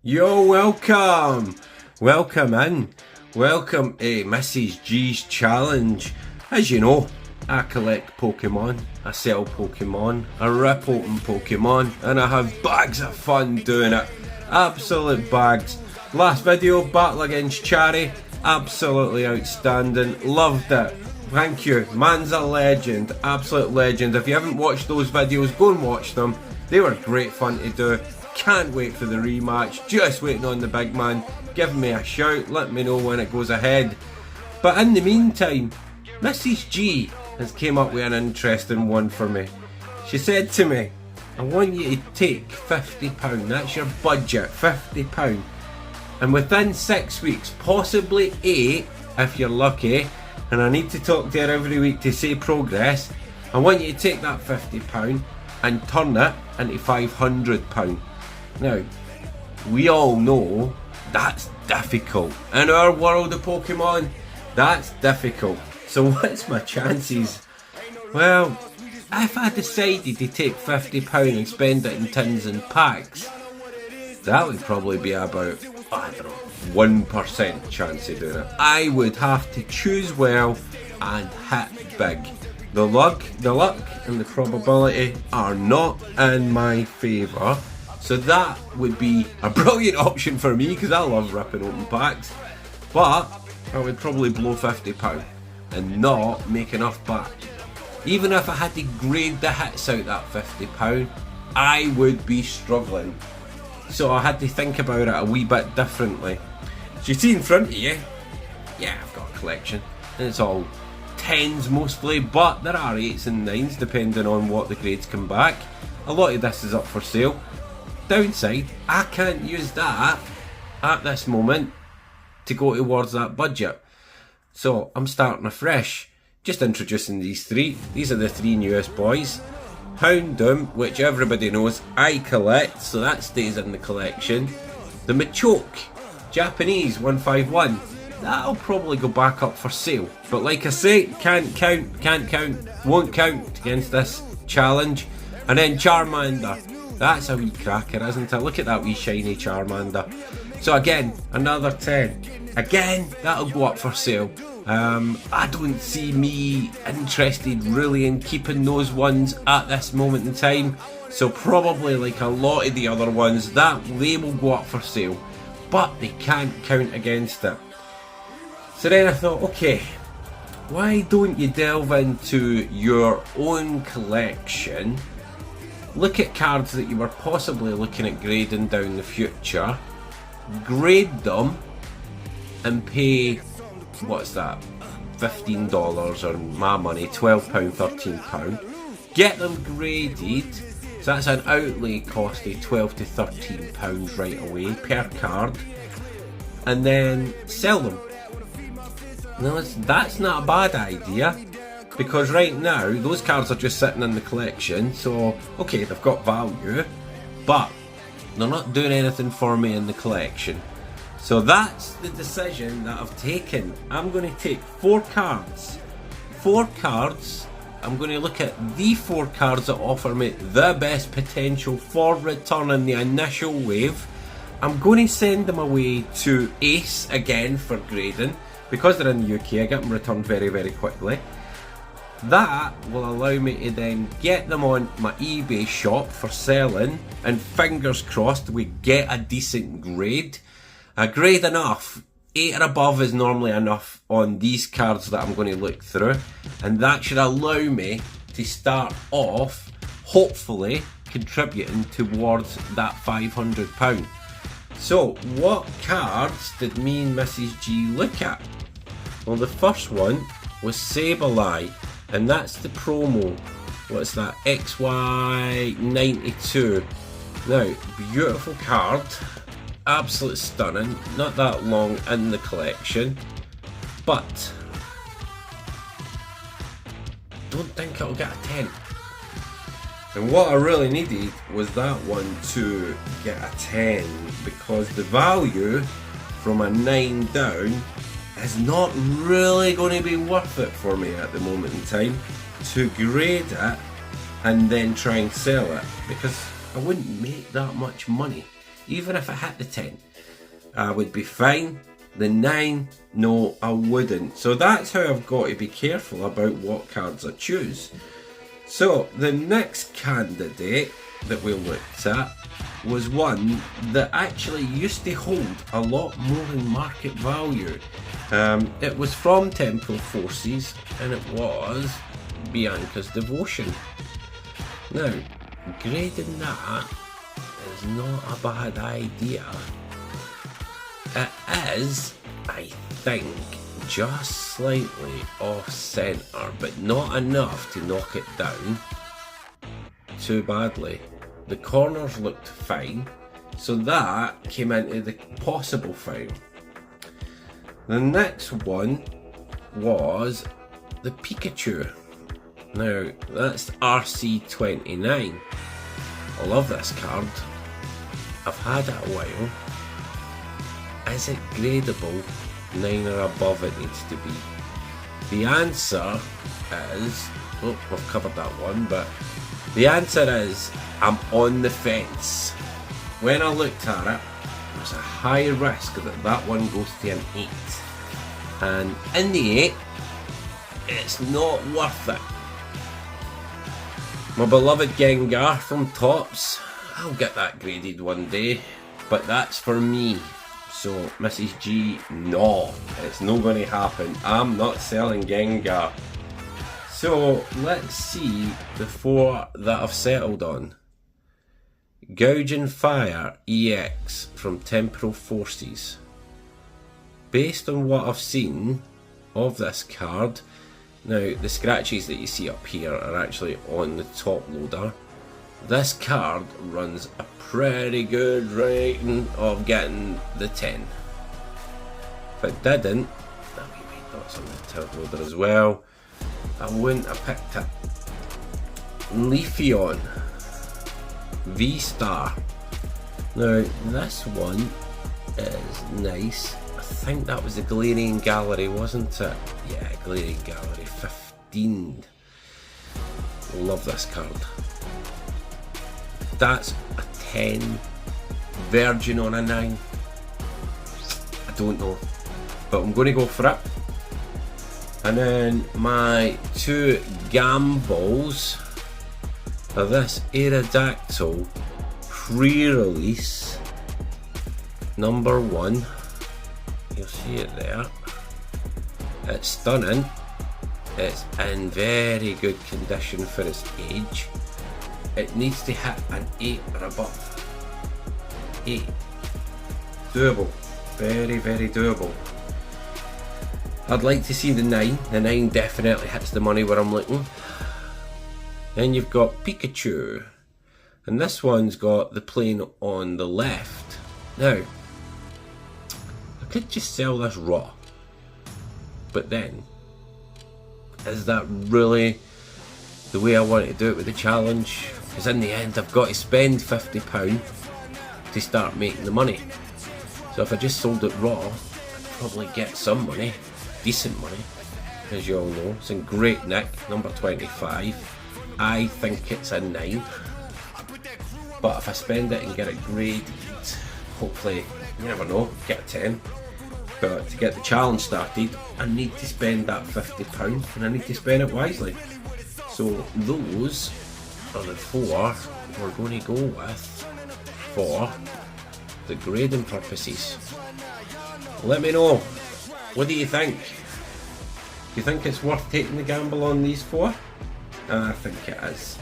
Yo, welcome! Welcome in. Welcome to Mrs. G's challenge. As you know, I collect Pokemon, I sell Pokemon, I rip open Pokemon, and I have bags of fun doing it. Absolute bags. Last video, battle against Chari, absolutely outstanding. Loved it. Thank you. Man's a legend. Absolute legend. If you haven't watched those videos, go and watch them. They were great fun to do. Can't wait for the rematch. Just waiting on the big man. Give me a shout. Let me know when it goes ahead. But in the meantime, Mrs. G has came up with an interesting one for me. She said to me, I want you to take £50. That's your budget, £50. And within 6 weeks, possibly 8 if you're lucky, and I need to talk to her every week to see progress, I want you to take that £50 and turn it into £500. Now, we all know that's difficult. In our world of Pokemon, that's difficult. So what's my chances? Well, if I decided to take £50 and spend it in tins and packs, that would probably be about, I don't know, 1% chance of doing it. I would have to choose well and hit big. The luck and the probability are not in my favour. So that would be a brilliant option for me because I love ripping open packs. But I would probably blow £50 and not make enough back. Even if I had to grade the hits out that £50, I would be struggling. So I had to think about it a wee bit differently. So you see in front of you, yeah, I've got a collection. And it's all 10s mostly, but there are 8s and 9s depending on what the grades come back. A lot of this is up for sale. Downside, I can't use that at this moment to go towards that budget. So I'm starting afresh. Just introducing these three. These are the three newest boys. Houndoom, which everybody knows I collect, so that stays in the collection. The Machoke, Japanese 151. That'll probably go back up for sale. But like I say, can't count, won't count against this challenge. And then Charmander. That's a wee cracker, isn't it? Look at that wee shiny Charmander. So again, another 10. Again, that'll go up for sale. I don't see me interested really in keeping those ones at this moment in time. So probably like a lot of the other ones, that they will go up for sale. But they can't count against it. So then I thought, okay, why don't you delve into your own collection? Look at cards that you were possibly looking at grading down the future, grade them and pay, what's that, $15 or my money, £12, £13. Get them graded, so that's an outlay cost of £12 to £13 right away per card, and then sell them. Now that's not a bad idea. Because right now, those cards are just sitting in the collection, so, okay, they've got value, but they're not doing anything for me in the collection. So that's the decision that I've taken. I'm going to take 4 cards. 4 cards, I'm going to look at the 4 cards that offer me the best potential for returning the initial wave. I'm going to send them away to Ace again for grading. Because they're in the UK, I get them returned very, very quickly. That will allow me to then get them on my eBay shop for selling, and fingers crossed we get a decent grade. A grade enough, 8 or above is normally enough on these cards that I'm going to look through, and that should allow me to start off, hopefully, contributing towards that £500. So, what cards did me and Mrs. G look at? Well, the first one was Sableye. And that's the promo. What's that? XY92. Now, beautiful card. Absolute stunning. Not that long in the collection. But don't think it'll get a 10. And what I really needed was that one to get a 10. Because the value from a 9 down is not really going to be worth it for me at the moment in time to grade it and then try and sell it, because I wouldn't make that much money. even if I hit the 10, I would be fine. The 9, no, I wouldn't. So that's how I've got to be careful about what cards I choose. So the next candidate that we looked at was one that actually used to hold a lot more in market value. It was from Temporal Forces, and it was Bianca's Devotion. Now, grading that is not a bad idea. It is, I think, just slightly off centre, but not enough to knock it down too badly. The corners looked fine, so that came into the possible fine. The next one was the Pikachu. Now, that's RC29. I love this card. I've had it a while. Is it gradable? 9 or above it needs to be. The answer is, oh, we've covered that one, but the answer is I'm on the fence. When I looked at it, there's a high risk that that one goes to an 8. And in the 8, it's not worth it. My beloved Gengar from Topps, I'll get that graded one day, but that's for me. So, Mrs. G, no, it's not going to happen. I'm not selling Gengar. So, let's see the 4 that I've settled on. Gouging Fire EX from Temporal Forces. Based on what I've seen of this card, now the scratches that you see up here are actually on the top loader. This card runs a pretty good rating of getting the 10. If it didn't, wait, that's on the top loader as well, I wouldn't have picked it. Leafeon V-Star. Now this one is nice. I think that was the Galarian Gallery, wasn't it? Yeah, Galarian Gallery 15. Love this card. That's a 10. Virgin on a 9. I don't know, but I'm going to go for it. And then my 2 gambles are this Aerodactyl pre-release number 1. You'll see it there. It's stunning. It's in very good condition for its age. It needs to hit an 8 or above. 8. Doable. Very, very doable. I'd like to see the 9. The 9 definitely hits the money where I'm looking. Then you've got Pikachu. And this one's got the plane on the left. Now, I could just sell this raw. But then, is that really the way I want to do it with the challenge? Because in the end I've got to spend £50 to start making the money. So if I just sold it raw, I'd probably get some money, decent money, as you all know. It's in great nick, number 25. I think it's a 9. But if I spend it and get it graded, hopefully, you never know, get a 10. But to get the challenge started, I need to spend that £50 and I need to spend it wisely. So those are the 4 we're going to go with for the grading purposes. Let me know, what do you think? Do you think it's worth taking the gamble on these 4? I think it is.